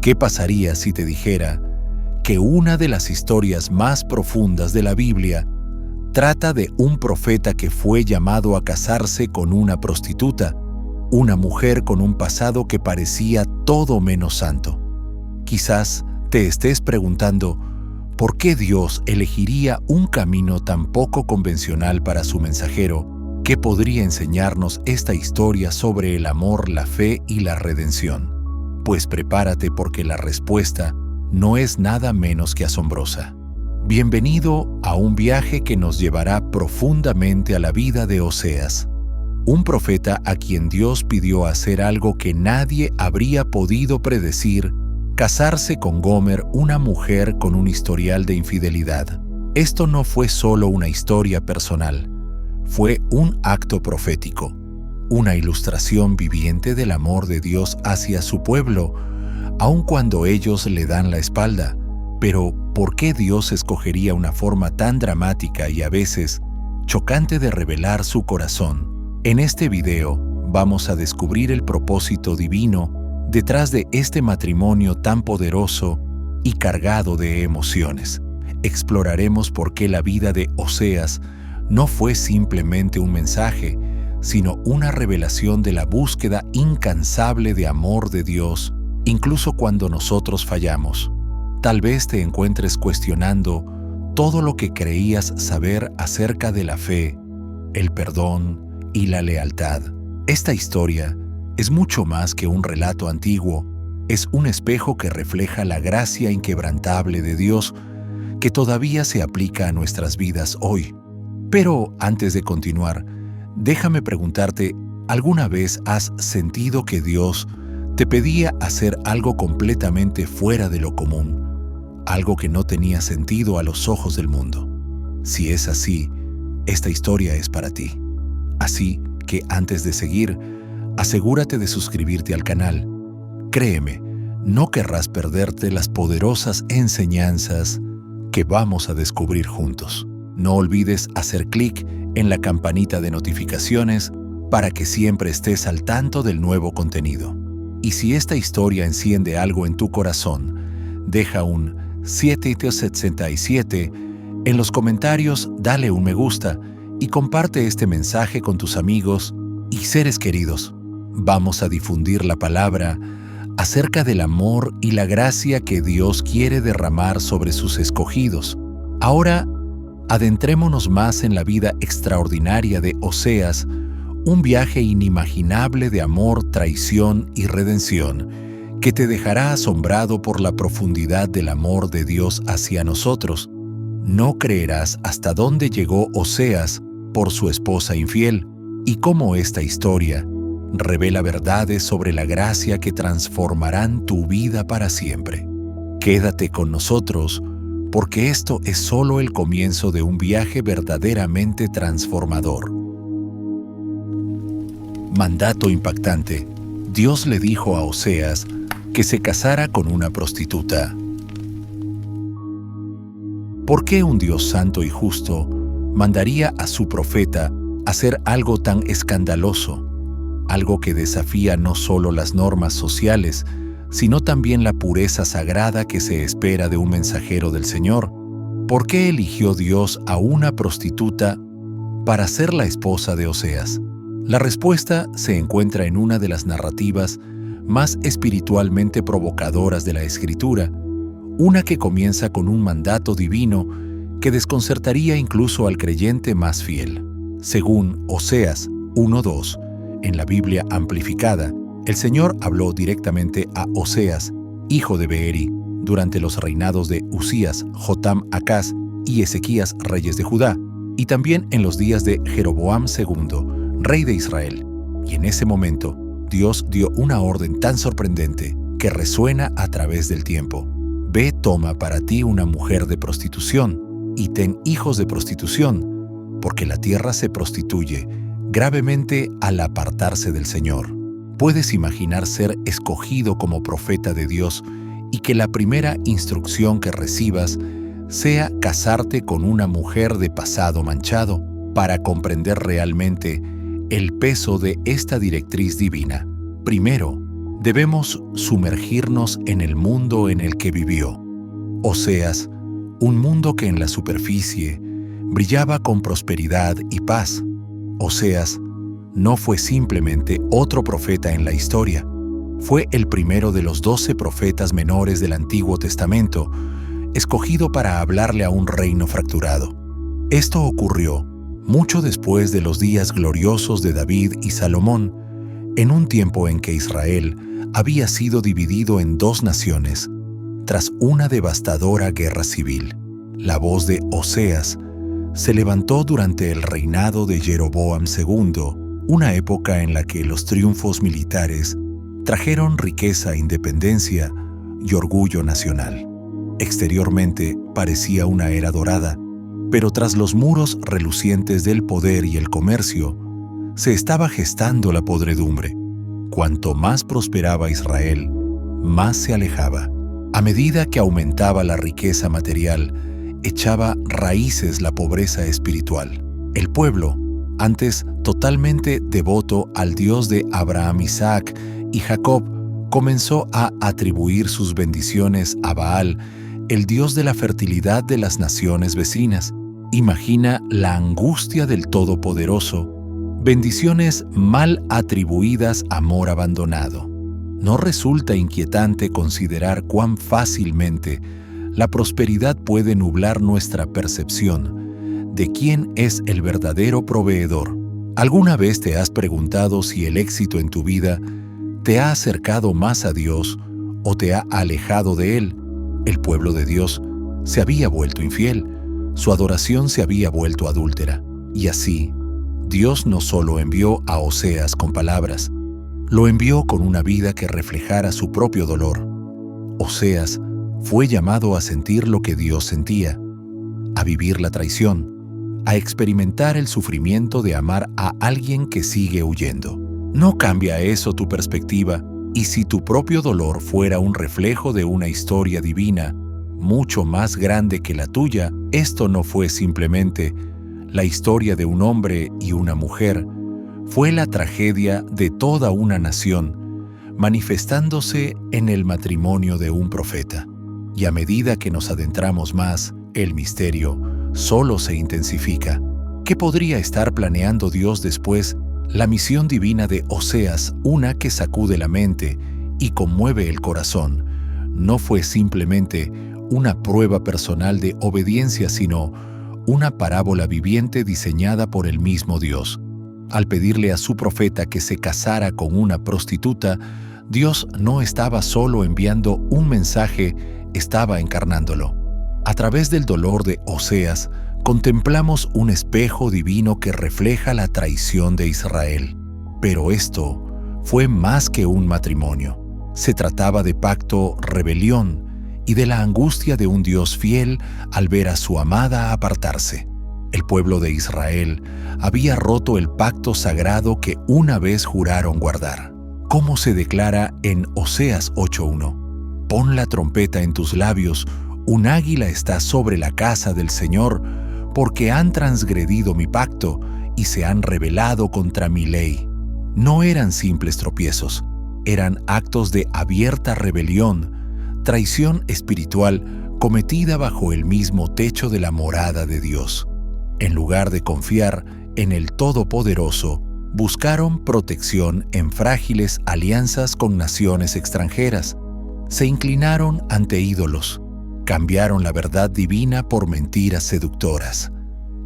¿Qué pasaría si te dijera que una de las historias más profundas de la Biblia trata de un profeta que fue llamado a casarse con una prostituta, una mujer con un pasado que parecía todo menos santo? Quizás te estés preguntando, ¿por qué Dios elegiría un camino tan poco convencional para su mensajero? ¿Qué podría enseñarnos esta historia sobre el amor, la fe y la redención? Pues prepárate porque la respuesta no es nada menos que asombrosa. Bienvenido a un viaje que nos llevará profundamente a la vida de Oseas, un profeta a quien Dios pidió hacer algo que nadie habría podido predecir: casarse con Gomer, una mujer con un historial de infidelidad. Esto no fue solo una historia personal, fue un acto profético, una ilustración viviente del amor de Dios hacia su pueblo, aun cuando ellos le dan la espalda. Pero, ¿por qué Dios escogería una forma tan dramática y a veces chocante de revelar su corazón? En este video vamos a descubrir el propósito divino detrás de este matrimonio tan poderoso y cargado de emociones. Exploraremos por qué la vida de Oseas no fue simplemente un mensaje, sino una revelación de la búsqueda incansable de amor de Dios, incluso cuando nosotros fallamos. Tal vez te encuentres cuestionando todo lo que creías saber acerca de la fe, el perdón y la lealtad. Esta historia es mucho más que un relato antiguo, es un espejo que refleja la gracia inquebrantable de Dios que todavía se aplica a nuestras vidas hoy. Pero antes de continuar, déjame preguntarte, ¿alguna vez has sentido que Dios te pedía hacer algo completamente fuera de lo común? Algo que no tenía sentido a los ojos del mundo. Si es así, esta historia es para ti. Así que antes de seguir, asegúrate de suscribirte al canal. Créeme, no querrás perderte las poderosas enseñanzas que vamos a descubrir juntos. No olvides hacer clic en la campanita de notificaciones para que siempre estés al tanto del nuevo contenido. Y si esta historia enciende algo en tu corazón, deja un 767 en los comentarios, dale un me gusta y comparte este mensaje con tus amigos y seres queridos. Vamos a difundir la palabra acerca del amor y la gracia que Dios quiere derramar sobre sus escogidos. Ahora, adentrémonos más en la vida extraordinaria de Oseas, un viaje inimaginable de amor, traición y redención, que te dejará asombrado por la profundidad del amor de Dios hacia nosotros. No creerás hasta dónde llegó Oseas por su esposa infiel y cómo esta historia revela verdades sobre la gracia que transformarán tu vida para siempre. Quédate con nosotros, porque esto es solo el comienzo de un viaje verdaderamente transformador. Mandato impactante. Dios le dijo a Oseas que se casara con una prostituta. ¿Por qué un Dios santo y justo mandaría a su profeta hacer algo tan escandaloso? Algo que desafía no solo las normas sociales, sino también la pureza sagrada que se espera de un mensajero del Señor. ¿Por qué eligió Dios a una prostituta para ser la esposa de Oseas? La respuesta se encuentra en una de las narrativas más espiritualmente provocadoras de la Escritura, una que comienza con un mandato divino que desconcertaría incluso al creyente más fiel. Según Oseas 1:2, en la Biblia amplificada, el Señor habló directamente a Oseas, hijo de Beeri, durante los reinados de Usías, Jotam, Acaz y Ezequías, reyes de Judá, y también en los días de Jeroboam II, rey de Israel. Y en ese momento, Dios dio una orden tan sorprendente que resuena a través del tiempo. Ve, toma para ti una mujer de prostitución y ten hijos de prostitución, porque la tierra se prostituye gravemente al apartarse del Señor. Puedes imaginar ser escogido como profeta de Dios y que la primera instrucción que recibas sea casarte con una mujer de pasado manchado para comprender realmente el peso de esta directriz divina. Primero, debemos sumergirnos en el mundo en el que vivió. Oseas, un mundo que en la superficie brillaba con prosperidad y paz. Oseas no fue simplemente otro profeta en la historia. Fue el primero de los 12 profetas menores del Antiguo Testamento, escogido para hablarle a un reino fracturado. Esto ocurrió mucho después de los días gloriosos de David y Salomón, en un tiempo en que Israel había sido dividido en 2 naciones, tras una devastadora guerra civil. La voz de Oseas se levantó durante el reinado de Jeroboam II, una época en la que los triunfos militares trajeron riqueza, independencia y orgullo nacional. Exteriormente parecía una era dorada, pero tras los muros relucientes del poder y el comercio, se estaba gestando la podredumbre. Cuanto más prosperaba Israel, más se alejaba. A medida que aumentaba la riqueza material, echaba raíces la pobreza espiritual. El pueblo, antes totalmente devoto al Dios de Abraham, Isaac y Jacob, comenzó a atribuir sus bendiciones a Baal, el Dios de la fertilidad de las naciones vecinas. Imagina la angustia del Todopoderoso. Bendiciones mal atribuidas a amor abandonado. ¿No resulta inquietante considerar cuán fácilmente la prosperidad puede nublar nuestra percepción de quién es el verdadero proveedor? ¿Alguna vez te has preguntado si el éxito en tu vida te ha acercado más a Dios o te ha alejado de Él? El pueblo de Dios se había vuelto infiel, su adoración se había vuelto adúltera, y así, Dios no solo envió a Oseas con palabras, lo envió con una vida que reflejara su propio dolor. Oseas fue llamado a sentir lo que Dios sentía, a vivir la traición, a experimentar el sufrimiento de amar a alguien que sigue huyendo. ¿No cambia eso tu perspectiva? Y si tu propio dolor fuera un reflejo de una historia divina, mucho más grande que la tuya, esto no fue simplemente la historia de un hombre y una mujer, fue la tragedia de toda una nación, manifestándose en el matrimonio de un profeta. Y a medida que nos adentramos más, el misterio solo se intensifica. ¿Qué podría estar planeando Dios después? La misión divina de Oseas, una que sacude la mente y conmueve el corazón, no fue simplemente una prueba personal de obediencia, sino una parábola viviente diseñada por el mismo Dios. Al pedirle a su profeta que se casara con una prostituta, Dios no estaba solo enviando un mensaje, estaba encarnándolo. A través del dolor de Oseas, contemplamos un espejo divino que refleja la traición de Israel. Pero esto fue más que un matrimonio. Se trataba de pacto, rebelión y de la angustia de un Dios fiel al ver a su amada apartarse. El pueblo de Israel había roto el pacto sagrado que una vez juraron guardar. ¿Cómo se declara en Oseas 8:1? Pon la trompeta en tus labios, un águila está sobre la casa del Señor, porque han transgredido mi pacto y se han rebelado contra mi ley. No eran simples tropiezos, eran actos de abierta rebelión, traición espiritual cometida bajo el mismo techo de la morada de Dios. En lugar de confiar en el Todopoderoso, buscaron protección en frágiles alianzas con naciones extranjeras. Se inclinaron ante ídolos, cambiaron la verdad divina por mentiras seductoras.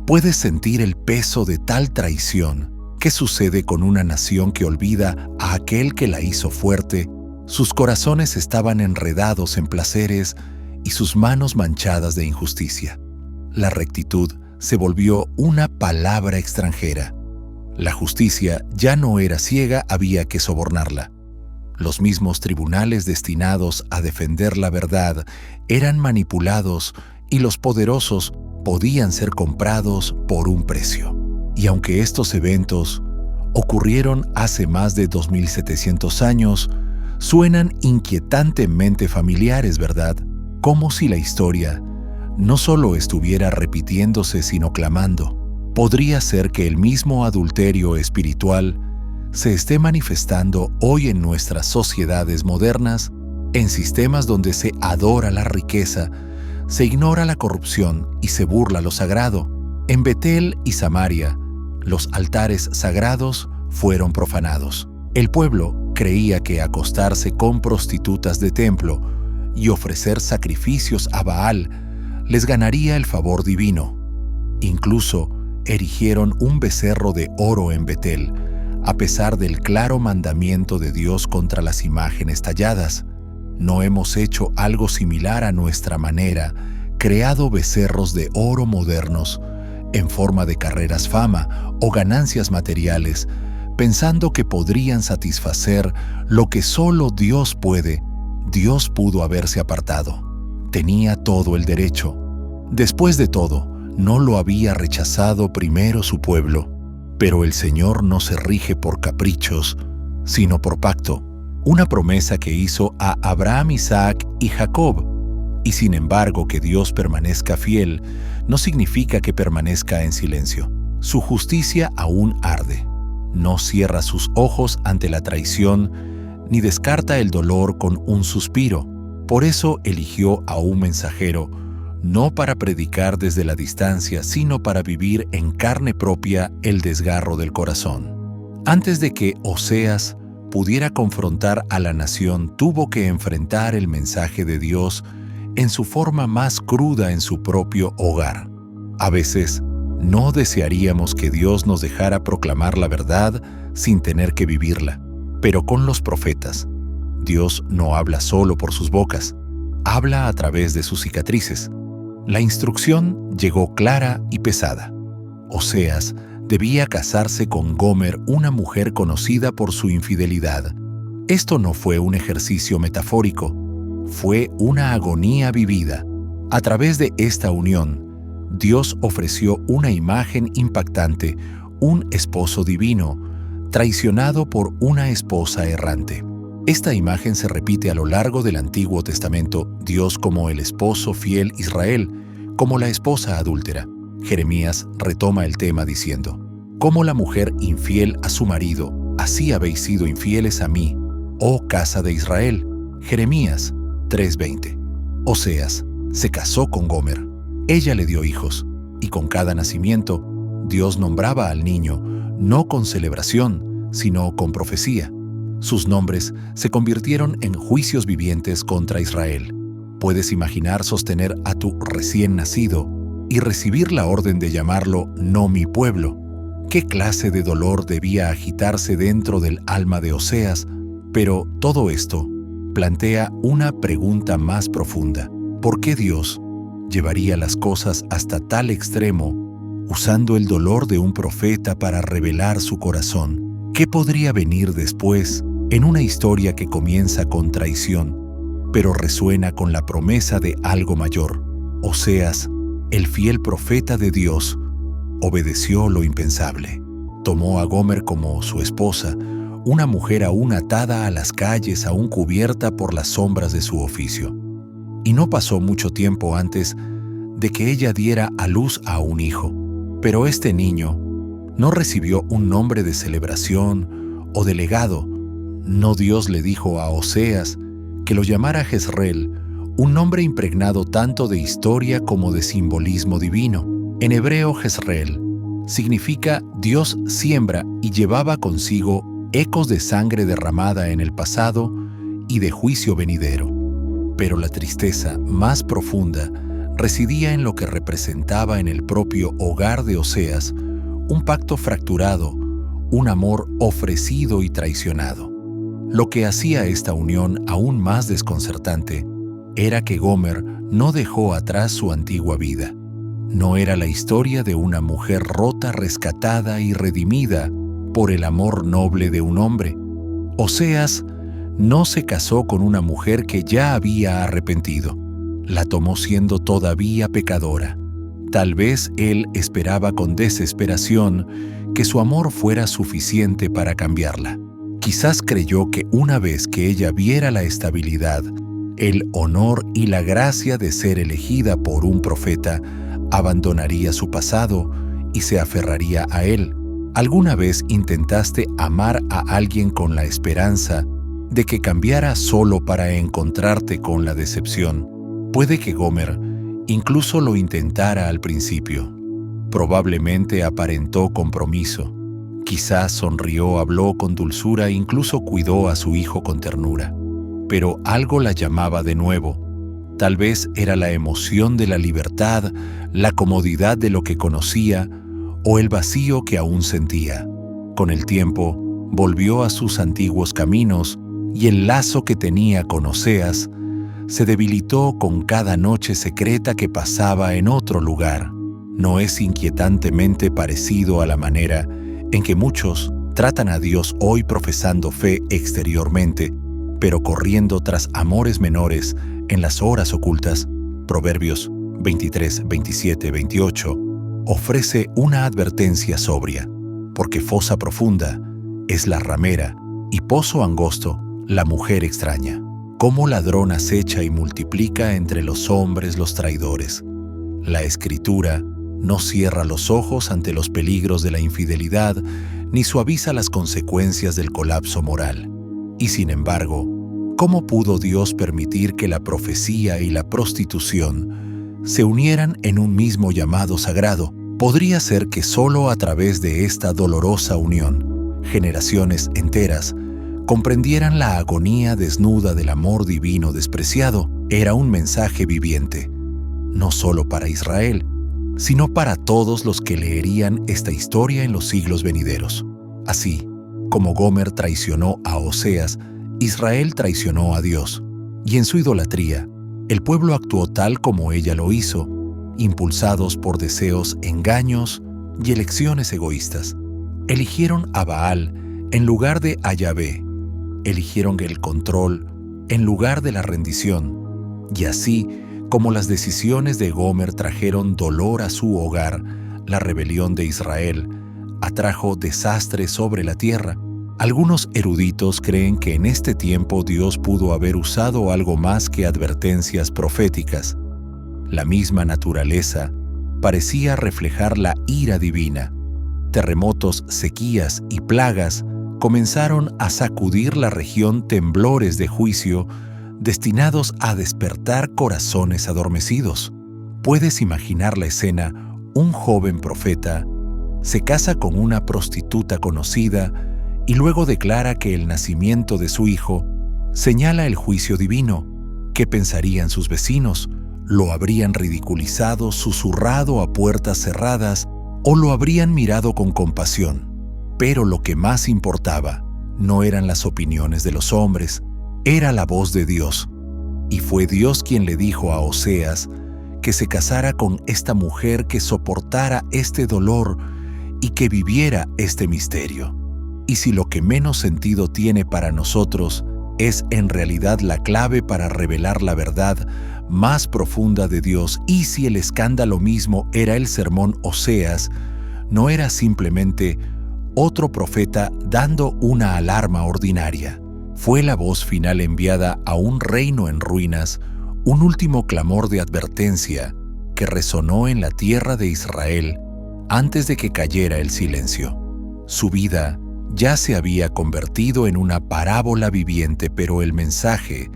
¿Puedes sentir el peso de tal traición? ¿Qué sucede con una nación que olvida a aquel que la hizo fuerte? Sus corazones estaban enredados en placeres y sus manos manchadas de injusticia. La rectitud se volvió una palabra extranjera. La justicia ya no era ciega, había que sobornarla. Los mismos tribunales destinados a defender la verdad eran manipulados y los poderosos podían ser comprados por un precio. Y aunque estos eventos ocurrieron hace más de 2700 años, suenan inquietantemente familiares, ¿verdad? Como si la historia no solo estuviera repitiéndose, sino clamando. Podría ser que el mismo adulterio espiritual se esté manifestando hoy en nuestras sociedades modernas, en sistemas donde se adora la riqueza, se ignora la corrupción y se burla lo sagrado. En Betel y Samaria, los altares sagrados fueron profanados. El pueblo creía que acostarse con prostitutas de templo y ofrecer sacrificios a Baal les ganaría el favor divino. Incluso erigieron un becerro de oro en Betel, a pesar del claro mandamiento de Dios contra las imágenes talladas. ¿No hemos hecho algo similar a nuestra manera, creado becerros de oro modernos, en forma de carreras fama o ganancias materiales, pensando que podrían satisfacer lo que solo Dios puede? Dios pudo haberse apartado. Tenía todo el derecho. Después de todo, no lo había rechazado primero su pueblo. Pero el Señor no se rige por caprichos, sino por pacto, una promesa que hizo a Abraham, Isaac y Jacob. Y sin embargo, que Dios permanezca fiel no significa que permanezca en silencio. Su justicia aún arde. No cierra sus ojos ante la traición, ni descarta el dolor con un suspiro. Por eso eligió a un mensajero, no para predicar desde la distancia, sino para vivir en carne propia el desgarro del corazón. Antes de que Oseas pudiera confrontar a la nación, tuvo que enfrentar el mensaje de Dios en su forma más cruda en su propio hogar. A veces, no desearíamos que Dios nos dejara proclamar la verdad sin tener que vivirla. Pero con los profetas, Dios no habla solo por sus bocas, habla a través de sus cicatrices. La instrucción llegó clara y pesada. Oseas debía casarse con Gomer, una mujer conocida por su infidelidad. Esto no fue un ejercicio metafórico, fue una agonía vivida. A través de esta unión, Dios ofreció una imagen impactante, un esposo divino, traicionado por una esposa errante. Esta imagen se repite a lo largo del Antiguo Testamento, Dios como el esposo fiel, Israel como la esposa adúltera. Jeremías retoma el tema diciendo: como la mujer infiel a su marido, así habéis sido infieles a mí, oh casa de Israel. Jeremías 3:20. Oseas se casó con Gomer. Ella le dio hijos, y con cada nacimiento, Dios nombraba al niño, no con celebración, sino con profecía. Sus nombres se convirtieron en juicios vivientes contra Israel. Puedes imaginar sostener a tu recién nacido y recibir la orden de llamarlo no mi pueblo. ¿Qué clase de dolor debía agitarse dentro del alma de Oseas? Pero todo esto plantea una pregunta más profunda. ¿Por qué Dios llevaría las cosas hasta tal extremo, usando el dolor de un profeta para revelar su corazón? ¿Qué podría venir después en una historia que comienza con traición, pero resuena con la promesa de algo mayor? Oseas, el fiel profeta de Dios, obedeció lo impensable. Tomó a Gomer como su esposa, una mujer aún atada a las calles, aún cubierta por las sombras de su oficio. Y no pasó mucho tiempo antes de que ella diera a luz a un hijo. Pero este niño no recibió un nombre de celebración o de legado. No, Dios le dijo a Oseas que lo llamara Jezreel, un nombre impregnado tanto de historia como de simbolismo divino. En hebreo, Jezreel significa Dios siembra y llevaba consigo ecos de sangre derramada en el pasado y de juicio venidero. Pero la tristeza más profunda residía en lo que representaba en el propio hogar de Oseas un pacto fracturado, un amor ofrecido y traicionado. Lo que hacía esta unión aún más desconcertante era que Gomer no dejó atrás su antigua vida. No era la historia de una mujer rota, rescatada y redimida por el amor noble de un hombre. Oseas no se casó con una mujer que ya había arrepentido. La tomó siendo todavía pecadora. Tal vez él esperaba con desesperación que su amor fuera suficiente para cambiarla. Quizás creyó que una vez que ella viera la estabilidad, el honor y la gracia de ser elegida por un profeta, abandonaría su pasado y se aferraría a él. ¿Alguna vez intentaste amar a alguien con la esperanza de que cambiara solo para encontrarte con la decepción? Puede que Gomer incluso lo intentara al principio. Probablemente aparentó compromiso. Quizás sonrió, habló con dulzura e incluso cuidó a su hijo con ternura. Pero algo la llamaba de nuevo. Tal vez era la emoción de la libertad, la comodidad de lo que conocía o el vacío que aún sentía. Con el tiempo, volvió a sus antiguos caminos y el lazo que tenía con Oseas se debilitó con cada noche secreta que pasaba en otro lugar. ¿No es inquietantemente parecido a la manera en que muchos tratan a Dios hoy profesando fe exteriormente, pero corriendo tras amores menores en las horas ocultas? Proverbios 23, 27, 28 ofrece una advertencia sobria, porque fosa profunda es la ramera y pozo angosto la mujer extraña. Cómo ladrón acecha y multiplica entre los hombres los traidores. La Escritura no cierra los ojos ante los peligros de la infidelidad, ni suaviza las consecuencias del colapso moral. Y sin embargo, ¿cómo pudo Dios permitir que la profecía y la prostitución se unieran en un mismo llamado sagrado? Podría ser que solo a través de esta dolorosa unión, generaciones enteras comprendieran la agonía desnuda del amor divino despreciado. Era un mensaje viviente, no solo para Israel, sino para todos los que leerían esta historia en los siglos venideros. Así como Gomer traicionó a Oseas, Israel traicionó a Dios, y en su idolatría, el pueblo actuó tal como ella lo hizo, impulsados por deseos, engaños y elecciones egoístas. Eligieron a Baal en lugar de a Yahvé, eligieron el control en lugar de la rendición, y así como las decisiones de Gomer trajeron dolor a su hogar, la rebelión de Israel atrajo desastre sobre la tierra. Algunos eruditos creen que en este tiempo Dios pudo haber usado algo más que advertencias proféticas. La misma naturaleza parecía reflejar la ira divina. Terremotos, sequías y plagas comenzaron a sacudir la región, temblores de juicio destinados a despertar corazones adormecidos. ¿Puedes imaginar la escena? Un joven profeta se casa con una prostituta conocida y luego declara que el nacimiento de su hijo señala el juicio divino. ¿Qué pensarían sus vecinos? ¿Lo habrían ridiculizado, susurrado a puertas cerradas o lo habrían mirado con compasión? Pero lo que más importaba no eran las opiniones de los hombres, era la voz de Dios. Y fue Dios quien le dijo a Oseas que se casara con esta mujer, que soportara este dolor y que viviera este misterio. Y si lo que menos sentido tiene para nosotros es en realidad la clave para revelar la verdad más profunda de Dios, y si el escándalo mismo era el sermón Oseas, no era simplemente otro profeta dando una alarma ordinaria. Fue la voz final enviada a un reino en ruinas, un último clamor de advertencia que resonó en la tierra de Israel antes de que cayera el silencio. Su vida ya se había convertido en una parábola viviente, pero el mensaje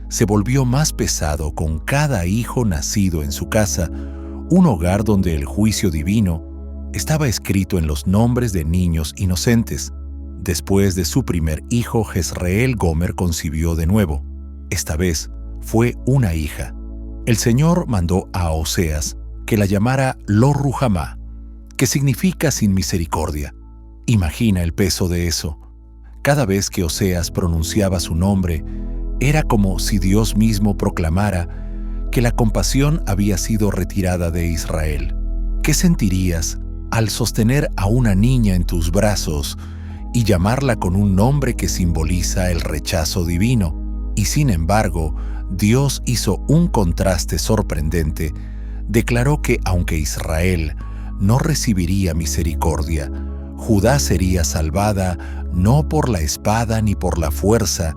se volvió más pesado con cada hijo nacido en su casa, un hogar donde el juicio divino estaba escrito en los nombres de niños inocentes. Después de su primer hijo, Jezreel, Gomer concibió de nuevo. Esta vez fue una hija. El Señor mandó a Oseas que la llamara Lo Ruhamá, que significa sin misericordia. Imagina el peso de eso. Cada vez que Oseas pronunciaba su nombre, era como si Dios mismo proclamara que la compasión había sido retirada de Israel. ¿Qué sentirías al sostener a una niña en tus brazos y llamarla con un nombre que simboliza el rechazo divino? Y sin embargo, Dios hizo un contraste sorprendente. Declaró que aunque Israel no recibiría misericordia, Judá sería salvada no por la espada ni por la fuerza,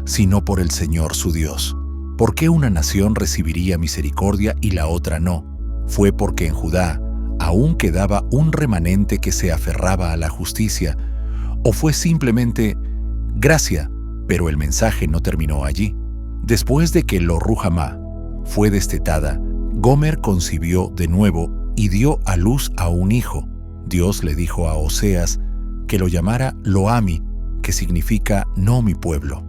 sino por el Señor su Dios. ¿Por qué una nación recibiría misericordia y la otra no? Fue porque en Judá aún quedaba un remanente que se aferraba a la justicia, o fue simplemente gracia, pero el mensaje no terminó allí. Después de que Lo Ruhamá fue destetada, Gomer concibió de nuevo y dio a luz a un hijo. Dios le dijo a Oseas que lo llamara Lo-Ami, que significa no mi pueblo.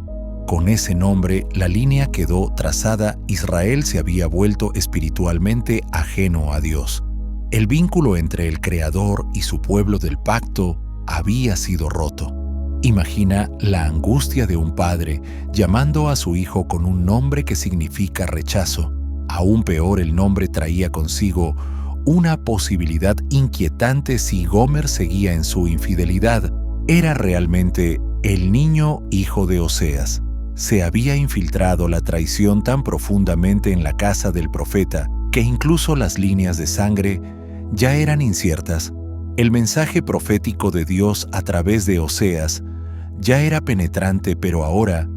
Con ese nombre, la línea quedó trazada. Israel se había vuelto espiritualmente ajeno a Dios. El vínculo entre el Creador y su pueblo del pacto había sido roto. Imagina la angustia de un padre llamando a su hijo con un nombre que significa rechazo. Aún peor, el nombre traía consigo una posibilidad inquietante si Gomer seguía en su infidelidad. Era realmente el niño hijo de Oseas. Se había infiltrado la traición tan profundamente en la casa del profeta que incluso las líneas de sangre ya eran inciertas. El mensaje profético de Dios a través de Oseas ya era penetrante, pero ahora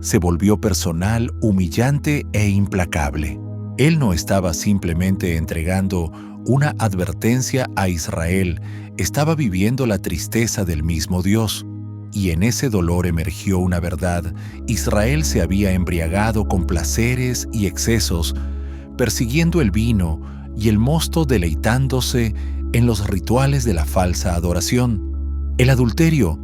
se volvió personal, humillante e implacable. Él no estaba simplemente entregando una advertencia a Israel, estaba viviendo la tristeza del mismo Dios. Y en ese dolor emergió una verdad: Israel se había embriagado con placeres y excesos, persiguiendo el vino y el mosto, deleitándose en los rituales de la falsa adoración. El adulterio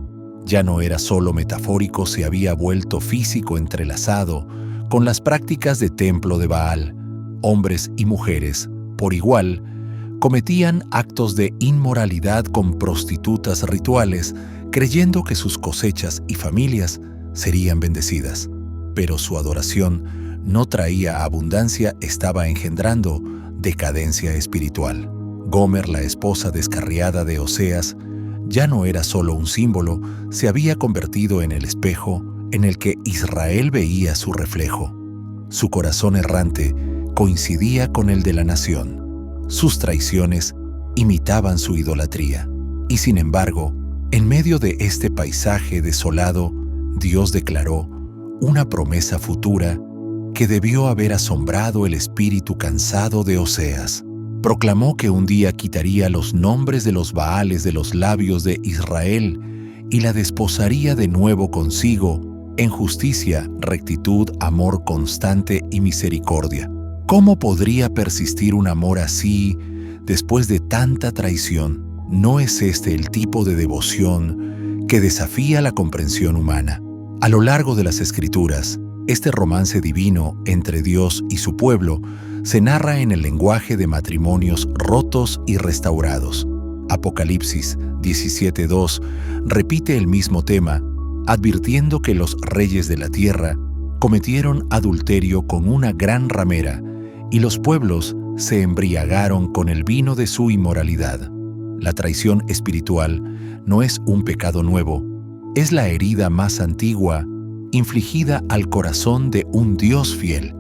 ya no era solo metafórico, se había vuelto físico, entrelazado con las prácticas de templo de Baal. Hombres y mujeres, por igual, cometían actos de inmoralidad con prostitutas rituales, creyendo que sus cosechas y familias serían bendecidas. Pero su adoración no traía abundancia, estaba engendrando decadencia espiritual. Gomer, la esposa descarriada de Oseas, ya no era solo un símbolo, se había convertido en el espejo en el que Israel veía su reflejo. Su corazón errante coincidía con el de la nación. Sus traiciones imitaban su idolatría. Y sin embargo, en medio de este paisaje desolado, Dios declaró una promesa futura que debió haber asombrado el espíritu cansado de Oseas. Proclamó que un día quitaría los nombres de los Baales de los labios de Israel y la desposaría de nuevo consigo en justicia, rectitud, amor constante y misericordia. ¿Cómo podría persistir un amor así después de tanta traición? ¿No es este el tipo de devoción que desafía la comprensión humana? A lo largo de las Escrituras, este romance divino entre Dios y su pueblo se narra en el lenguaje de matrimonios rotos y restaurados. Apocalipsis 17:2 repite el mismo tema, advirtiendo que los reyes de la tierra cometieron adulterio con una gran ramera y los pueblos se embriagaron con el vino de su inmoralidad. La traición espiritual no es un pecado nuevo, es la herida más antigua infligida al corazón de un Dios fiel.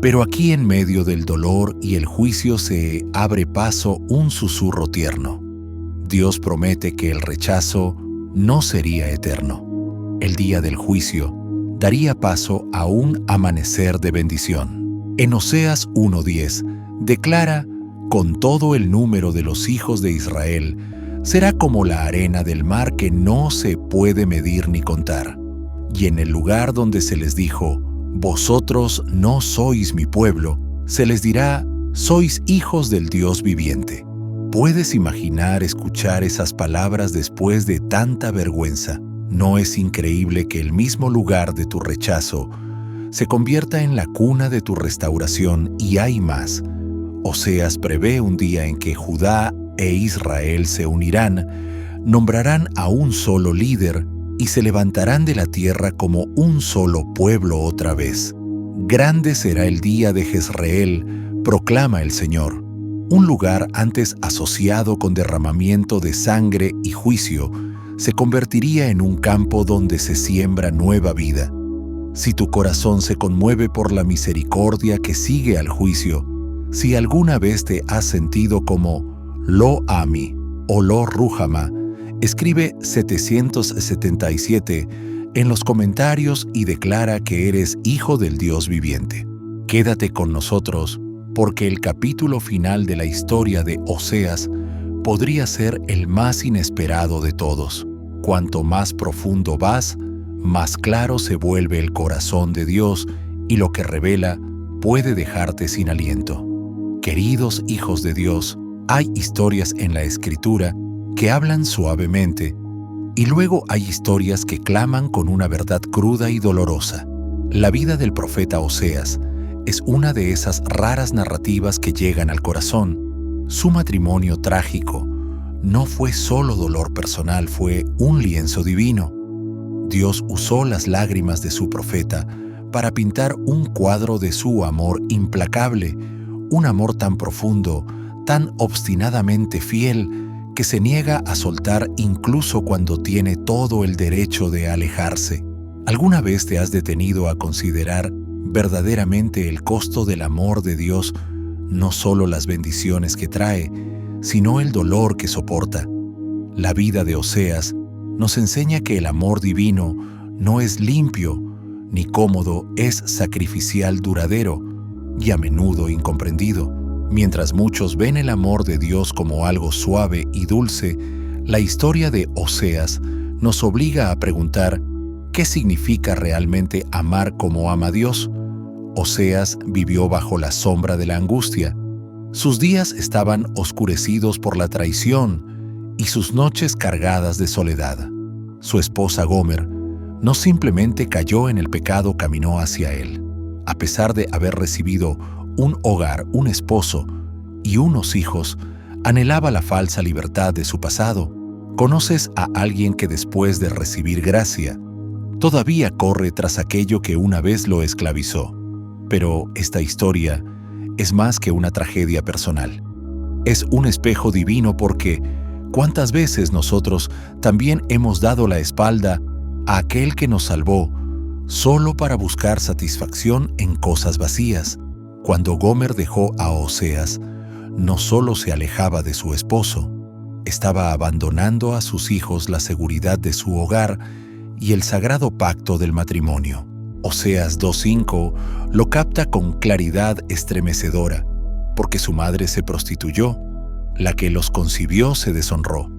Pero aquí, en medio del dolor y el juicio, se abre paso un susurro tierno. Dios promete que el rechazo no sería eterno. El día del juicio daría paso a un amanecer de bendición. En Oseas 1:10 declara: con todo el número de los hijos de Israel, será como la arena del mar que no se puede medir ni contar. Y en el lugar donde se les dijo, vosotros no sois mi pueblo, se les dirá, sois hijos del Dios viviente. ¿Puedes imaginar escuchar esas palabras después de tanta vergüenza? ¿No es increíble que el mismo lugar de tu rechazo se convierta en la cuna de tu restauración? Y hay más. Oseas prevé un día en que Judá e Israel se unirán, nombrarán a un solo líder y se levantarán de la tierra como un solo pueblo otra vez. Grande será el día de Jezreel, proclama el Señor. Un lugar antes asociado con derramamiento de sangre y juicio se convertiría en un campo donde se siembra nueva vida. Si tu corazón se conmueve por la misericordia que sigue al juicio, si alguna vez te has sentido como Lo-Ami o Lo Ruhamá, escribe 777 en los comentarios y declara que eres hijo del Dios viviente. Quédate con nosotros porque el capítulo final de la historia de Oseas podría ser el más inesperado de todos. Cuanto más profundo vas, más claro se vuelve el corazón de Dios y lo que revela puede dejarte sin aliento. Queridos hijos de Dios, hay historias en la Escritura que hablan suavemente y luego hay historias que claman con una verdad cruda y dolorosa. La vida del profeta Oseas es una de esas raras narrativas que llegan al corazón. Su matrimonio trágico no fue solo dolor personal, fue un lienzo divino. Dios usó las lágrimas de su profeta para pintar un cuadro de su amor implacable, un amor tan profundo, tan obstinadamente fiel, que se niega a soltar incluso cuando tiene todo el derecho de alejarse. ¿Alguna vez te has detenido a considerar verdaderamente el costo del amor de Dios, no solo las bendiciones que trae, sino el dolor que soporta? La vida de Oseas nos enseña que el amor divino no es limpio ni cómodo, es sacrificial, duradero y a menudo incomprendido. Mientras muchos ven el amor de Dios como algo suave y dulce, la historia de Oseas nos obliga a preguntar ¿qué significa realmente amar como ama Dios? Oseas vivió bajo la sombra de la angustia. Sus días estaban oscurecidos por la traición y sus noches cargadas de soledad. Su esposa Gomer no simplemente cayó en el pecado, caminó hacia él. A pesar de haber recibido un hogar, un esposo y unos hijos, anhelaba la falsa libertad de su pasado. ¿Conoces a alguien que después de recibir gracia, todavía corre tras aquello que una vez lo esclavizó? Pero esta historia es más que una tragedia personal. Es un espejo divino porque ¿cuántas veces nosotros también hemos dado la espalda a aquel que nos salvó solo para buscar satisfacción en cosas vacías? Cuando Gomer dejó a Oseas, no solo se alejaba de su esposo, estaba abandonando a sus hijos la seguridad de su hogar y el sagrado pacto del matrimonio. Oseas 2:5 lo capta con claridad estremecedora, porque su madre se prostituyó, la que los concibió se deshonró,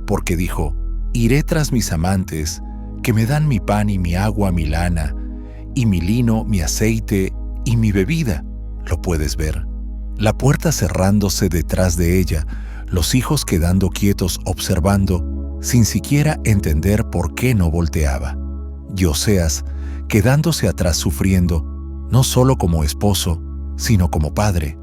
porque dijo, iré tras mis amantes, que me dan mi pan y mi agua, mi lana, y mi lino, mi aceite y mi bebida. Lo puedes ver. La puerta cerrándose detrás de ella, los hijos quedando quietos observando, sin siquiera entender por qué no volteaba. Y Oseas quedándose atrás sufriendo, no solo como esposo, sino como padre.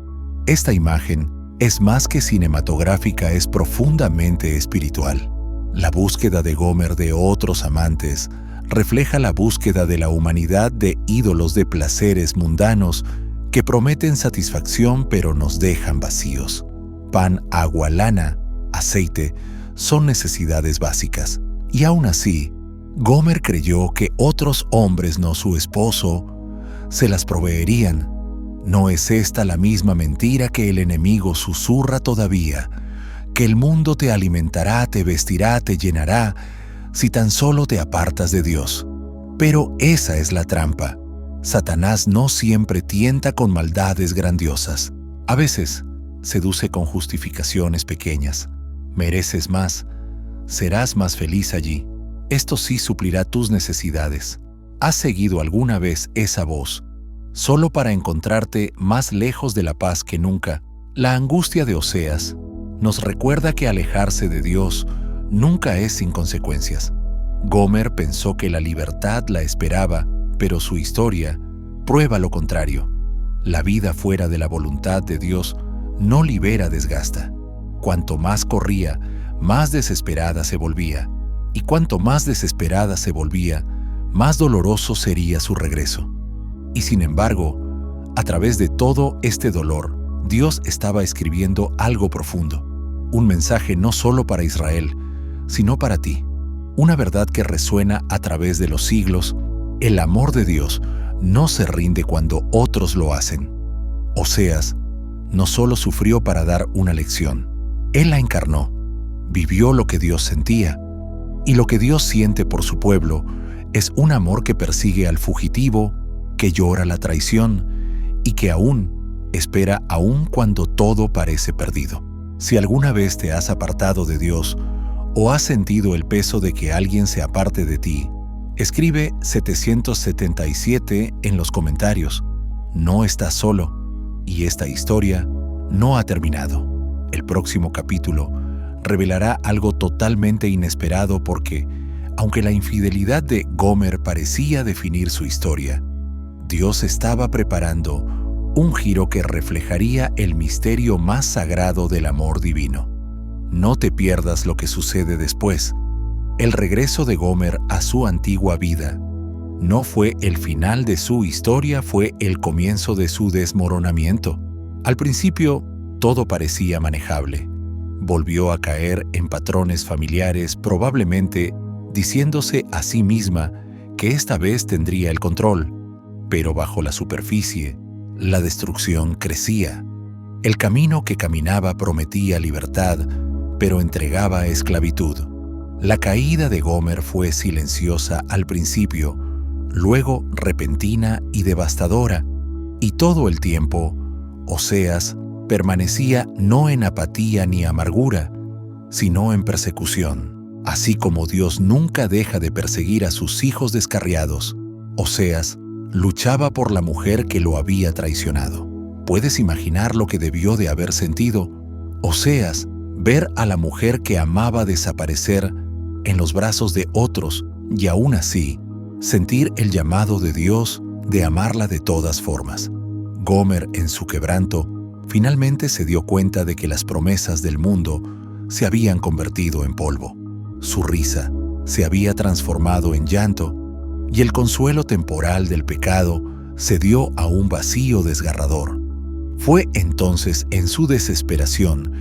Esta imagen es más que cinematográfica, es profundamente espiritual. La búsqueda de Gomer de otros amantes refleja la búsqueda de la humanidad de ídolos de placeres mundanos que prometen satisfacción pero nos dejan vacíos. Pan, agua, lana, aceite son necesidades básicas. Y aún así, Gomer creyó que otros hombres, no su esposo, se las proveerían. ¿No es esta la misma mentira que el enemigo susurra todavía? Que el mundo te alimentará, te vestirá, te llenará, si tan solo te apartas de Dios. Pero esa es la trampa. Satanás no siempre tienta con maldades grandiosas. A veces seduce con justificaciones pequeñas. Mereces más, serás más feliz allí. Esto sí suplirá tus necesidades. ¿Has seguido alguna vez esa voz, solo para encontrarte más lejos de la paz que nunca? La angustia de Oseas nos recuerda que alejarse de Dios nunca es sin consecuencias. Gomer pensó que la libertad la esperaba, pero su historia prueba lo contrario. La vida fuera de la voluntad de Dios no libera, desgasta. Cuanto más corría, más desesperada se volvía. Y cuanto más desesperada se volvía, más doloroso sería su regreso. Y sin embargo, a través de todo este dolor, Dios estaba escribiendo algo profundo. Un mensaje no solo para Israel, sino para ti. Una verdad que resuena a través de los siglos. El amor de Dios no se rinde cuando otros lo hacen. Oseas no solo sufrió para dar una lección, él la encarnó, vivió lo que Dios sentía. Y lo que Dios siente por su pueblo es un amor que persigue al fugitivo, que llora la traición y que aún espera aún cuando todo parece perdido. Si alguna vez te has apartado de Dios o has sentido el peso de que alguien se aparte de ti, escribe 777 en los comentarios. No estás solo y esta historia no ha terminado. El próximo capítulo revelará algo totalmente inesperado porque, aunque la infidelidad de Gomer parecía definir su historia, Dios estaba preparando un giro que reflejaría el misterio más sagrado del amor divino. No te pierdas lo que sucede después. El regreso de Gomer a su antigua vida no fue el final de su historia, fue el comienzo de su desmoronamiento. Al principio, todo parecía manejable. Volvió a caer en patrones familiares, probablemente diciéndose a sí misma que esta vez tendría el control. Pero bajo la superficie, la destrucción crecía. El camino que caminaba prometía libertad, pero entregaba esclavitud. La caída de Gomer fue silenciosa al principio, luego repentina y devastadora, y todo el tiempo, Oseas permanecía no en apatía ni amargura, sino en persecución. Así como Dios nunca deja de perseguir a sus hijos descarriados, Oseas luchaba por la mujer que lo había traicionado. ¿Puedes imaginar lo que debió de haber sentido Oseas ver a la mujer que amaba desaparecer en los brazos de otros y aún así sentir el llamado de Dios de amarla de todas formas? Gomer, en su quebranto, finalmente se dio cuenta de que las promesas del mundo se habían convertido en polvo. Su risa se había transformado en llanto y el consuelo temporal del pecado se dio a un vacío desgarrador. Fue entonces, en su desesperación,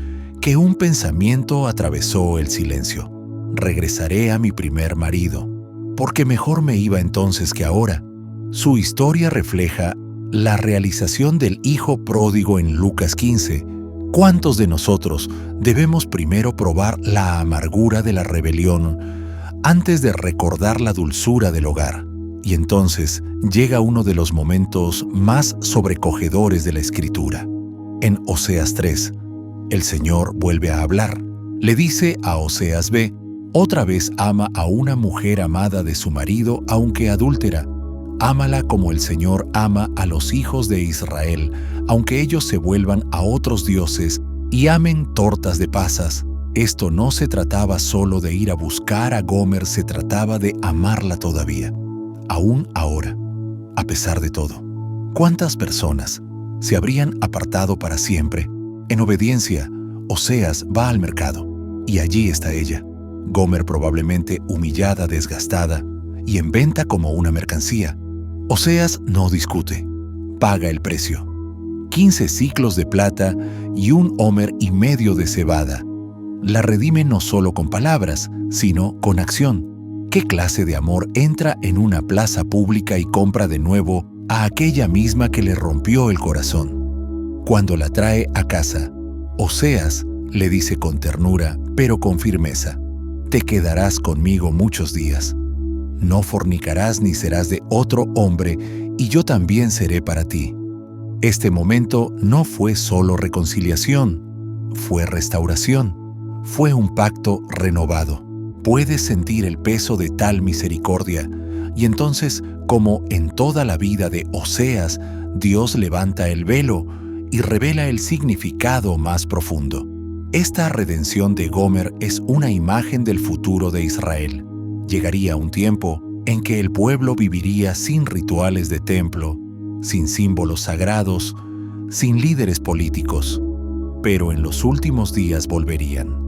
que un pensamiento atravesó el silencio. Regresaré a mi primer marido, porque mejor me iba entonces que ahora. Su historia refleja la realización del hijo pródigo en Lucas 15. ¿Cuántos de nosotros debemos primero probar la amargura de la rebelión antes de recordar la dulzura del hogar? Y entonces llega uno de los momentos más sobrecogedores de la Escritura. En Oseas 3, el Señor vuelve a hablar. Le dice a Oseas: ve, otra vez ama a una mujer amada de su marido, aunque adúltera. Ámala como el Señor ama a los hijos de Israel, aunque ellos se vuelvan a otros dioses y amen tortas de pasas. Esto no se trataba solo de ir a buscar a Gomer, se trataba de amarla todavía. Aún ahora, a pesar de todo, ¿cuántas personas se habrían apartado para siempre? En obediencia, Oseas va al mercado, y allí está ella, Gomer probablemente humillada, desgastada, y en venta como una mercancía. Oseas no discute, paga el precio. 15 siclos de plata y 1,5 homer de cebada. La redime no solo con palabras, sino con acción. ¿Qué clase de amor entra en una plaza pública y compra de nuevo a aquella misma que le rompió el corazón? Cuando la trae a casa, Oseas le dice con ternura, pero con firmeza: te quedarás conmigo muchos días. No fornicarás ni serás de otro hombre, y yo también seré para ti. Este momento no fue solo reconciliación, fue restauración, fue un pacto renovado. Puedes sentir el peso de tal misericordia, y entonces, como en toda la vida de Oseas, Dios levanta el velo y revela el significado más profundo. Esta redención de Gomer es una imagen del futuro de Israel. Llegaría un tiempo en que el pueblo viviría sin rituales de templo, sin símbolos sagrados, sin líderes políticos. Pero en los últimos días volverían.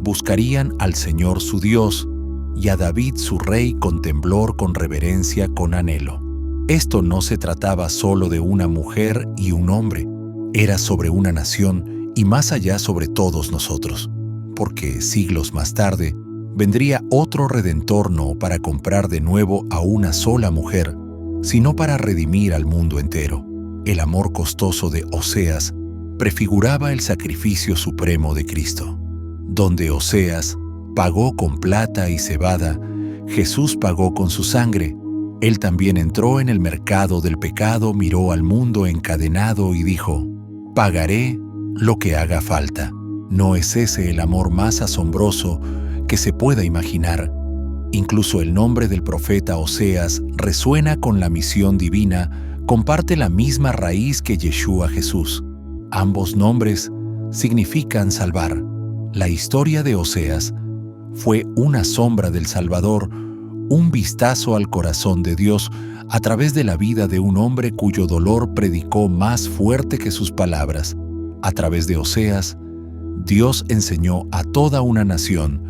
Buscarían al Señor su Dios y a David su rey con temblor, con reverencia, con anhelo. Esto no se trataba solo de una mujer y un hombre, era sobre una nación y más allá sobre todos nosotros, porque siglos más tarde vendría otro Redentor, no para comprar de nuevo a una sola mujer, sino para redimir al mundo entero. El amor costoso de Oseas prefiguraba el sacrificio supremo de Cristo. Donde Oseas pagó con plata y cebada, Jesús pagó con su sangre. Él también entró en el mercado del pecado, miró al mundo encadenado y dijo: pagaré lo que haga falta. ¿No es ese el amor más asombroso que se pueda imaginar? Incluso el nombre del profeta Oseas resuena con la misión divina, comparte la misma raíz que Yeshua Jesús. Ambos nombres significan salvar. La historia de Oseas fue una sombra del Salvador, un vistazo al corazón de Dios a través de la vida de un hombre cuyo dolor predicó más fuerte que sus palabras. A través de Oseas, Dios enseñó a toda una nación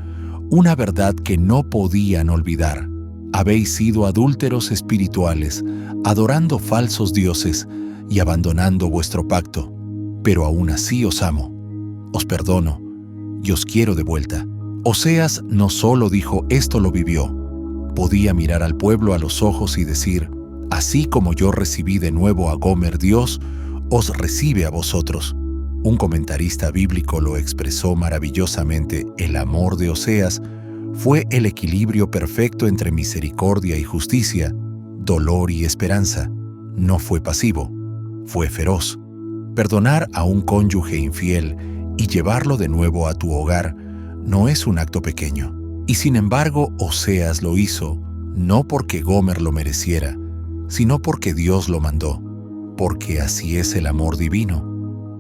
una verdad que no podían olvidar. Habéis sido adúlteros espirituales, adorando falsos dioses y abandonando vuestro pacto, pero aún así os amo, os perdono y os quiero de vuelta. Oseas no solo dijo esto, lo vivió. Podía mirar al pueblo a los ojos y decir: así como yo recibí de nuevo a Gomer, Dios os recibe a vosotros. Un comentarista bíblico lo expresó maravillosamente: el amor de Oseas fue el equilibrio perfecto entre misericordia y justicia, dolor y esperanza. No fue pasivo, fue feroz. Perdonar a un cónyuge infiel y llevarlo de nuevo a tu hogar no es un acto pequeño. Y sin embargo, Oseas lo hizo, no porque Gomer lo mereciera, sino porque Dios lo mandó, porque así es el amor divino.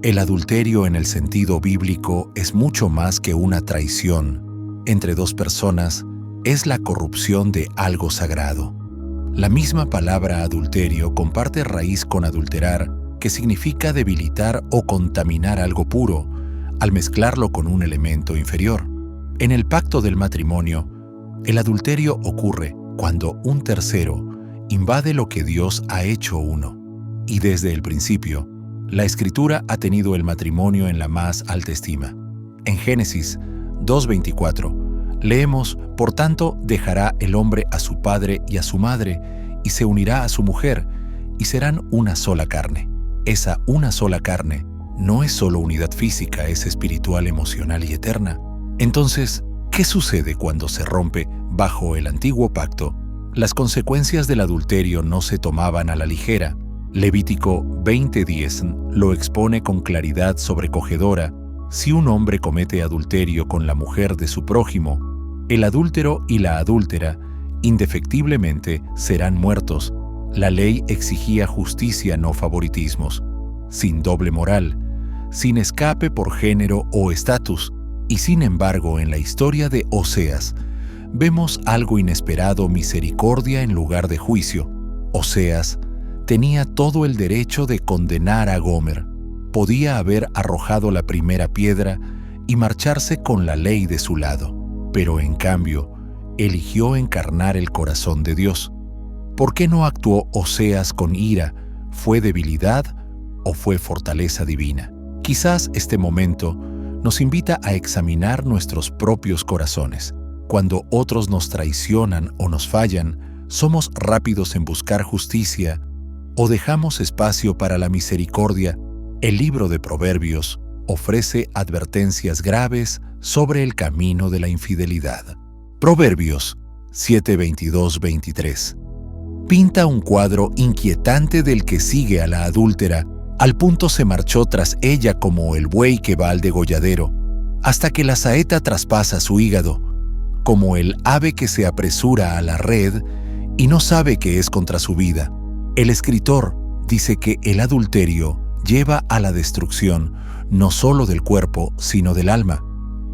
El adulterio en el sentido bíblico es mucho más que una traición entre dos personas, es la corrupción de algo sagrado. La misma palabra adulterio comparte raíz con adulterar, que significa debilitar o contaminar algo puro, al mezclarlo con un elemento inferior. En el pacto del matrimonio, el adulterio ocurre cuando un tercero invade lo que Dios ha hecho uno. Y desde el principio, la Escritura ha tenido el matrimonio en la más alta estima. En Génesis 2:24 leemos: por tanto, dejará el hombre a su padre y a su madre, y se unirá a su mujer, y serán una sola carne. Esa una sola carne no es solo unidad física, es espiritual, emocional y eterna. Entonces, ¿qué sucede cuando se rompe bajo el antiguo pacto? Las consecuencias del adulterio no se tomaban a la ligera. Levítico 20:10 lo expone con claridad sobrecogedora. Si un hombre comete adulterio con la mujer de su prójimo, el adúltero y la adúltera indefectiblemente serán muertos. La ley exigía justicia, no favoritismos, sin doble moral, sin escape por género o estatus. Y sin embargo, en la historia de Oseas, vemos algo inesperado: misericordia en lugar de juicio. Oseas tenía todo el derecho de condenar a Gomer. Podía haber arrojado la primera piedra y marcharse con la ley de su lado, pero en cambio, eligió encarnar el corazón de Dios. ¿Por qué no actuó Oseas con ira? ¿Fue debilidad o fue fortaleza divina? Quizás este momento nos invita a examinar nuestros propios corazones. Cuando otros nos traicionan o nos fallan, ¿somos rápidos en buscar justicia o dejamos espacio para la misericordia? El libro de Proverbios ofrece advertencias graves sobre el camino de la infidelidad. Proverbios 7:22-23 pinta un cuadro inquietante del que sigue a la adúltera. Al punto se marchó tras ella como el buey que va al degolladero, hasta que la saeta traspasa su hígado, como el ave que se apresura a la red y no sabe que es contra su vida. El escritor dice que el adulterio lleva a la destrucción no solo del cuerpo, sino del alma.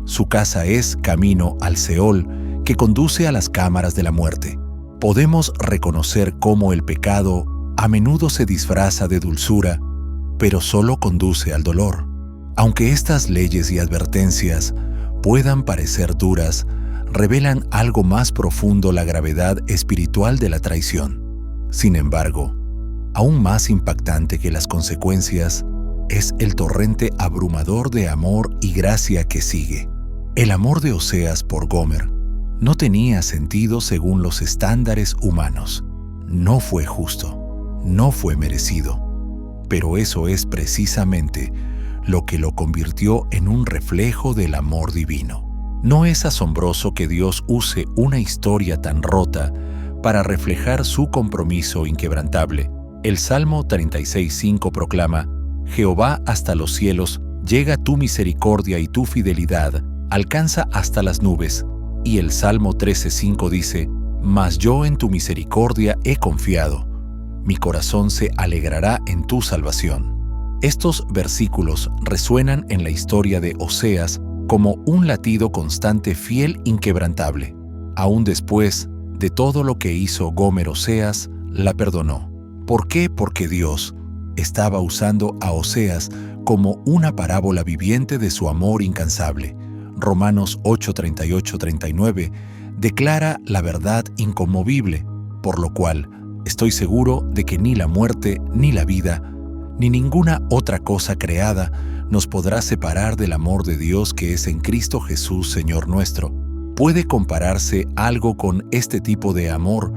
Su casa es camino al Seol, que conduce a las cámaras de la muerte. Podemos reconocer cómo el pecado a menudo se disfraza de dulzura, pero solo conduce al dolor. Aunque estas leyes y advertencias puedan parecer duras, revelan algo más profundo: la gravedad espiritual de la traición. Sin embargo, aún más impactante que las consecuencias es el torrente abrumador de amor y gracia que sigue. El amor de Oseas por Gomer no tenía sentido según los estándares humanos. No fue justo, no fue merecido. Pero eso es precisamente lo que lo convirtió en un reflejo del amor divino. ¿No es asombroso que Dios use una historia tan rota para reflejar su compromiso inquebrantable? El Salmo 36:5 proclama: Jehová hasta los cielos Llega tu misericordia y tu fidelidad, alcanza hasta las nubes. Y el Salmo 13:5 dice: Mas yo en tu misericordia he confiado. Mi corazón se alegrará en tu salvación. Estos versículos resuenan en la historia de Oseas como un latido constante, fiel, inquebrantable. Aún después de todo lo que hizo Gomer, Oseas la perdonó. ¿Por qué? Porque Dios estaba usando a Oseas como una parábola viviente de su amor incansable. Romanos 8:38-39 declara la verdad inconmovible, por lo cual estoy seguro de que ni la muerte, ni la vida, ni ninguna otra cosa creada nos podrá separar del amor de Dios que es en Cristo Jesús, Señor nuestro. ¿Puede compararse algo con este tipo de amor?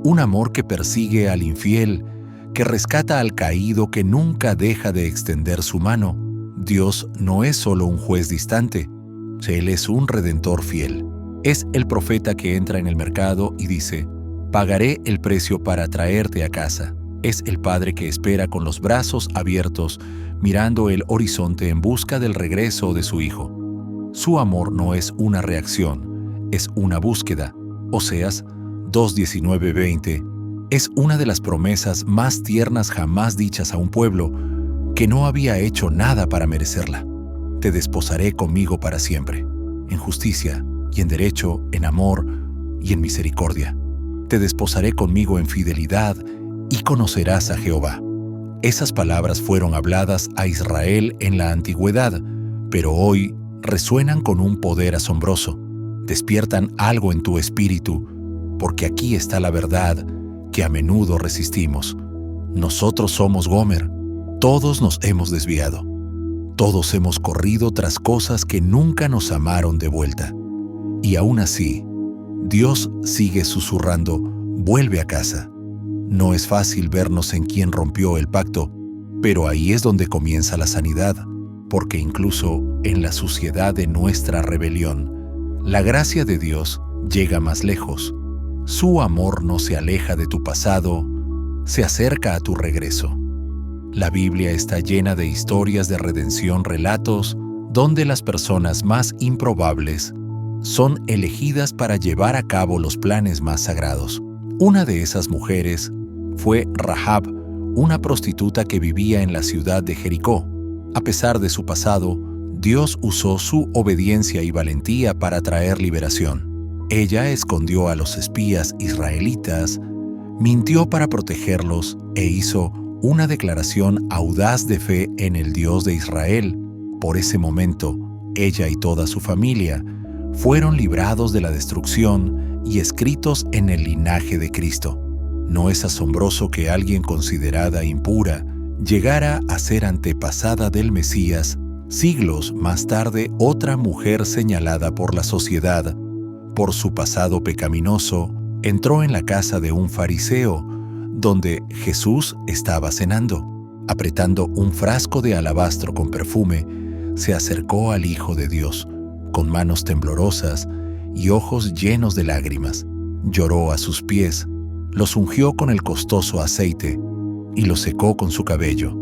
Un amor que persigue al infiel, que rescata al caído, que nunca deja de extender su mano. Dios no es solo un juez distante, Él es un redentor fiel. Es el profeta que entra en el mercado y dice: pagaré el precio para traerte a casa. Es el padre que espera con los brazos abiertos, mirando el horizonte en busca del regreso de su hijo. Su amor no es una reacción, es una búsqueda. Oseas 2:19-20 es una de las promesas más tiernas jamás dichas a un pueblo que no había hecho nada para merecerla. Te desposaré conmigo para siempre, en justicia y en derecho, en amor y en misericordia. Te desposaré conmigo en fidelidad y conocerás a Jehová. Esas palabras fueron habladas a Israel en la antigüedad, pero hoy resuenan con un poder asombroso. Despiertan algo en tu espíritu, porque aquí está la verdad que a menudo resistimos. Nosotros somos Gomer. Todos nos hemos desviado. Todos hemos corrido tras cosas que nunca nos amaron de vuelta. Y aún así, Dios sigue susurrando: vuelve a casa. No es fácil vernos en quien rompió el pacto, pero ahí es donde comienza la sanidad, porque incluso en la suciedad de nuestra rebelión, la gracia de Dios llega más lejos. Su amor no se aleja de tu pasado, se acerca a tu regreso. La Biblia está llena de historias de redención, relatos donde las personas más improbables son elegidas para llevar a cabo los planes más sagrados. Una de esas mujeres fue Rahab, una prostituta que vivía en la ciudad de Jericó. A pesar de su pasado, Dios usó su obediencia y valentía para traer liberación. Ella escondió a los espías israelitas, mintió para protegerlos e hizo una declaración audaz de fe en el Dios de Israel. Por ese momento, ella y toda su familia fueron librados de la destrucción y escritos en el linaje de Cristo. ¿No es asombroso que alguien considerada impura llegara a ser antepasada del Mesías? Siglos más tarde, otra mujer señalada por la sociedad por su pasado pecaminoso entró en la casa de un fariseo, donde Jesús estaba cenando. Apretando un frasco de alabastro con perfume, se acercó al Hijo de Dios, con manos temblorosas y ojos llenos de lágrimas. Lloró a sus pies, los ungió con el costoso aceite y los secó con su cabello.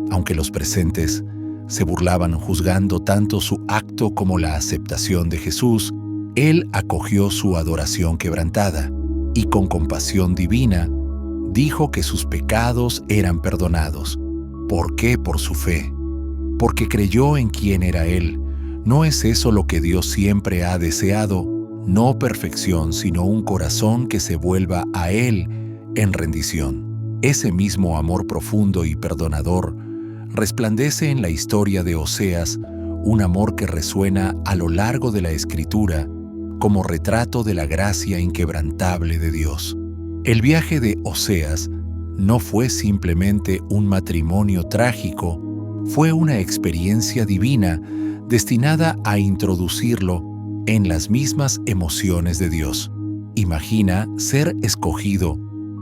Aunque los presentes se burlaban juzgando tanto su acto como la aceptación de Jesús, Él acogió su adoración quebrantada y con compasión divina dijo que sus pecados eran perdonados. ¿Por qué? Por su fe. Porque creyó en quién era Él. ¿No es eso lo que Dios siempre ha deseado? No perfección, sino un corazón que se vuelva a Él en rendición. Ese mismo amor profundo y perdonador resplandece en la historia de Oseas, un amor que resuena a lo largo de la Escritura como retrato de la gracia inquebrantable de Dios. El viaje de Oseas no fue simplemente un matrimonio trágico, fue una experiencia divina destinada a introducirlo en las mismas emociones de Dios. Imagina ser escogido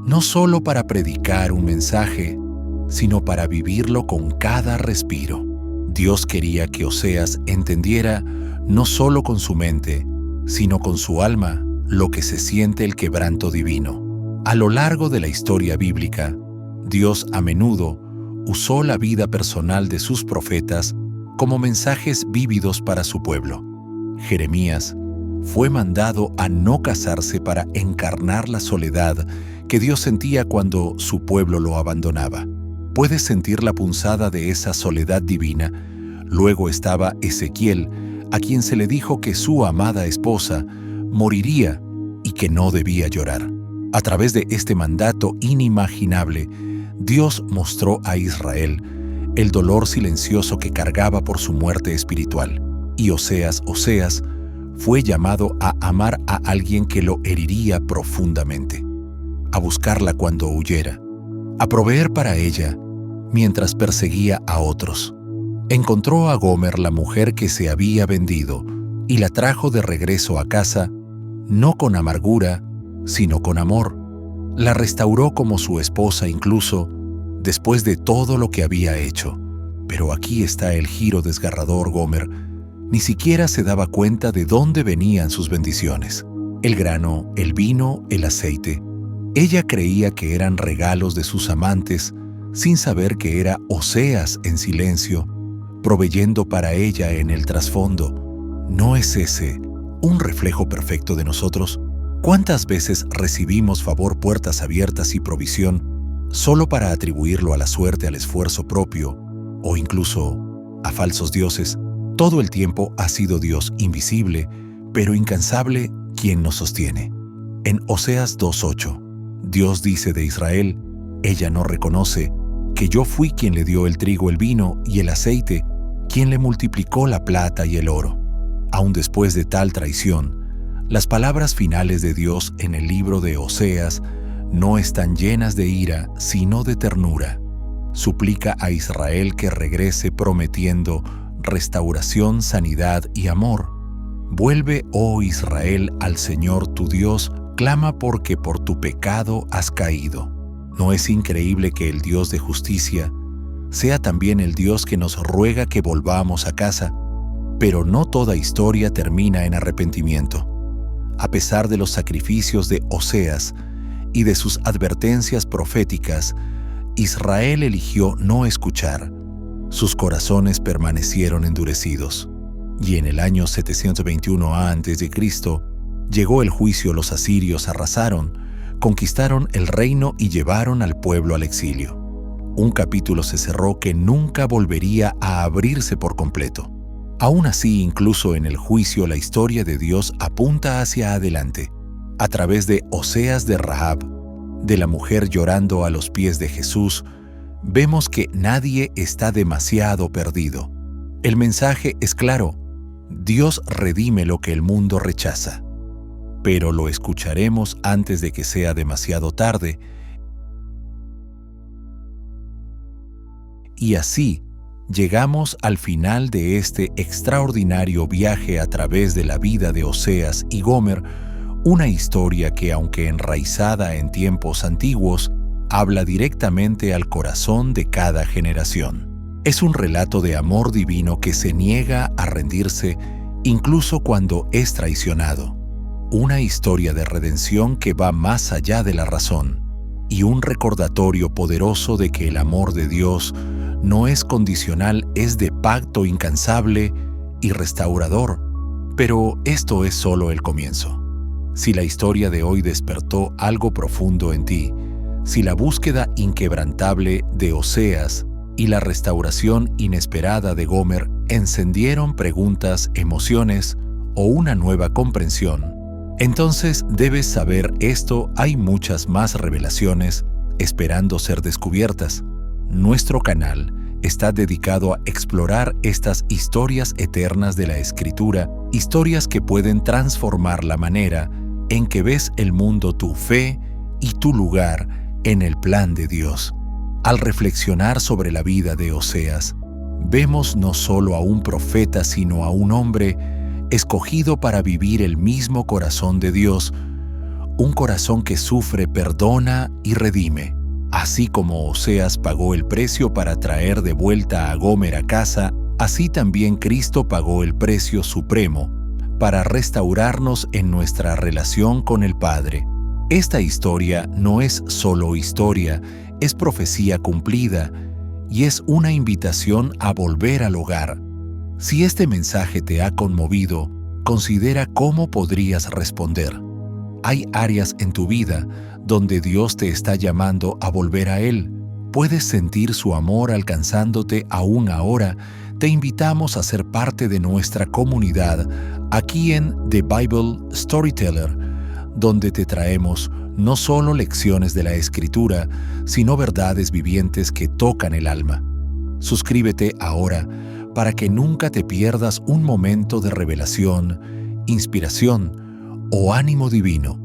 no solo para predicar un mensaje, sino para vivirlo con cada respiro. Dios quería que Oseas entendiera no solo con su mente, sino con su alma lo que se siente el quebranto divino. A lo largo de la historia bíblica, Dios a menudo usó la vida personal de sus profetas como mensajes vívidos para su pueblo. Jeremías fue mandado a no casarse para encarnar la soledad que Dios sentía cuando su pueblo lo abandonaba. ¿Puedes sentir la punzada de esa soledad divina? Luego estaba Ezequiel, a quien se le dijo que su amada esposa moriría y que no debía llorar. A través de este mandato inimaginable, Dios mostró a Israel el dolor silencioso que cargaba por su muerte espiritual. Y Oseas fue llamado a amar a alguien que lo heriría profundamente, a buscarla cuando huyera, a proveer para ella mientras perseguía a otros. Encontró a Gomer, la mujer que se había vendido, y la trajo de regreso a casa, no con amargura, sino con amor. La restauró como su esposa incluso después de todo lo que había hecho. Pero aquí está el giro desgarrador. Gomer ni siquiera se daba cuenta de dónde venían sus bendiciones: el grano, el vino, el aceite. Ella creía que eran regalos de sus amantes, sin saber que era Oseas en silencio, proveyendo para ella en el trasfondo. ¿No es ese un reflejo perfecto de nosotros? ¿Cuántas veces recibimos favor, puertas abiertas y provisión solo para atribuirlo a la suerte, al esfuerzo propio o incluso a falsos dioses? Todo el tiempo ha sido Dios invisible, pero incansable, quien nos sostiene. En Oseas 2:8, Dios dice de Israel: ella no reconoce que yo fui quien le dio el trigo, el vino y el aceite, quien le multiplicó la plata y el oro. Aún después de tal traición, las palabras finales de Dios en el libro de Oseas no están llenas de ira, sino de ternura. Suplica a Israel que regrese prometiendo restauración, sanidad y amor. Vuelve, oh Israel, al Señor tu Dios, clama porque por tu pecado has caído. ¿No es increíble que el Dios de justicia sea también el Dios que nos ruega que volvamos a casa? Pero no toda historia termina en arrepentimiento. A pesar de los sacrificios de Oseas y de sus advertencias proféticas, Israel eligió no escuchar. Sus corazones permanecieron endurecidos. Y en el año 721 a.C. llegó el juicio. Los asirios arrasaron, conquistaron el reino y llevaron al pueblo al exilio. Un capítulo se cerró que nunca volvería a abrirse por completo. Aún así, incluso en el juicio, la historia de Dios apunta hacia adelante. A través de Oseas, de Rahab, de la mujer llorando a los pies de Jesús, vemos que nadie está demasiado perdido. El mensaje es claro: Dios redime lo que el mundo rechaza. Pero lo escucharemos antes de que sea demasiado tarde. Y así, llegamos al final de este extraordinario viaje a través de la vida de Oseas y Gomer, una historia que, aunque enraizada en tiempos antiguos, habla directamente al corazón de cada generación. Es un relato de amor divino que se niega a rendirse incluso cuando es traicionado. Una historia de redención que va más allá de la razón, y un recordatorio poderoso de que el amor de Dios no es condicional, es de pacto incansable y restaurador. Pero esto es solo el comienzo. Si la historia de hoy despertó algo profundo en ti, si la búsqueda inquebrantable de Oseas y la restauración inesperada de Gomer encendieron preguntas, emociones o una nueva comprensión, entonces debes saber esto: hay muchas más revelaciones esperando ser descubiertas. Nuestro canal está dedicado a explorar estas historias eternas de la Escritura, historias que pueden transformar la manera en que ves el mundo, tu fe y tu lugar en el plan de Dios. Al reflexionar sobre la vida de Oseas, vemos no solo a un profeta, sino a un hombre escogido para vivir el mismo corazón de Dios, un corazón que sufre, perdona y redime. Así como Oseas pagó el precio para traer de vuelta a Gomer a casa, así también Cristo pagó el precio supremo para restaurarnos en nuestra relación con el Padre. Esta historia no es solo historia, es profecía cumplida y es una invitación a volver al hogar, Si este mensaje te ha conmovido, considera cómo podrías responder. Hay áreas en tu vida donde Dios te está llamando a volver a Él. Puedes sentir su amor alcanzándote aún ahora. Te invitamos a ser parte de nuestra comunidad aquí en The Bible Storyteller, donde te traemos no solo lecciones de la Escritura, sino verdades vivientes que tocan el alma. Suscríbete ahora para que nunca te pierdas un momento de revelación, inspiración o ánimo divino.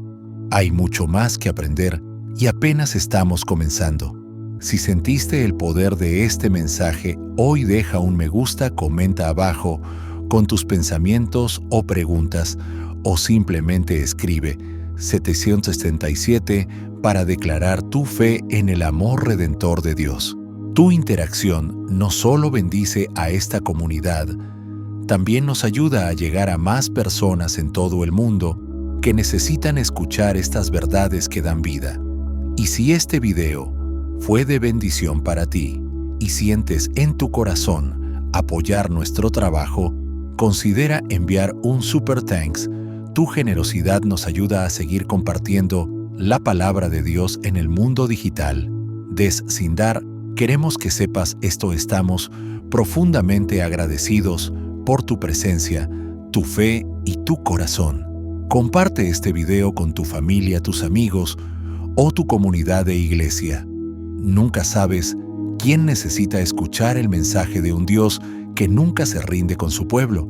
Hay mucho más que aprender y apenas estamos comenzando. Si sentiste el poder de este mensaje, hoy deja un me gusta, comenta abajo con tus pensamientos o preguntas, o simplemente escribe 767 para declarar tu fe en el amor redentor de Dios. Tu interacción no solo bendice a esta comunidad, también nos ayuda a llegar a más personas en todo el mundo que necesitan escuchar estas verdades que dan vida. Y si este video fue de bendición para ti y sientes en tu corazón apoyar nuestro trabajo, considera enviar un super thanks. Tu generosidad nos ayuda a seguir compartiendo la palabra de Dios en el mundo digital. Sin dar, queremos que sepas esto: estamos profundamente agradecidos por tu presencia, tu fe y tu corazón. Comparte este video con tu familia, tus amigos o tu comunidad de iglesia. Nunca sabes quién necesita escuchar el mensaje de un Dios que nunca se rinde con su pueblo.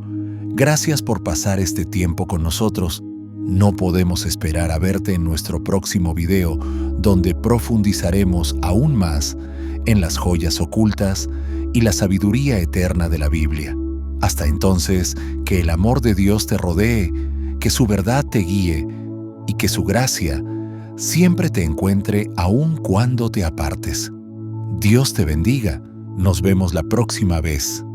Gracias por pasar este tiempo con nosotros. No podemos esperar a verte en nuestro próximo video, donde profundizaremos aún más en las joyas ocultas y la sabiduría eterna de la Biblia. Hasta entonces, que el amor de Dios te rodee, que su verdad te guíe y que su gracia siempre te encuentre aun cuando te apartes. Dios te bendiga. Nos vemos la próxima vez.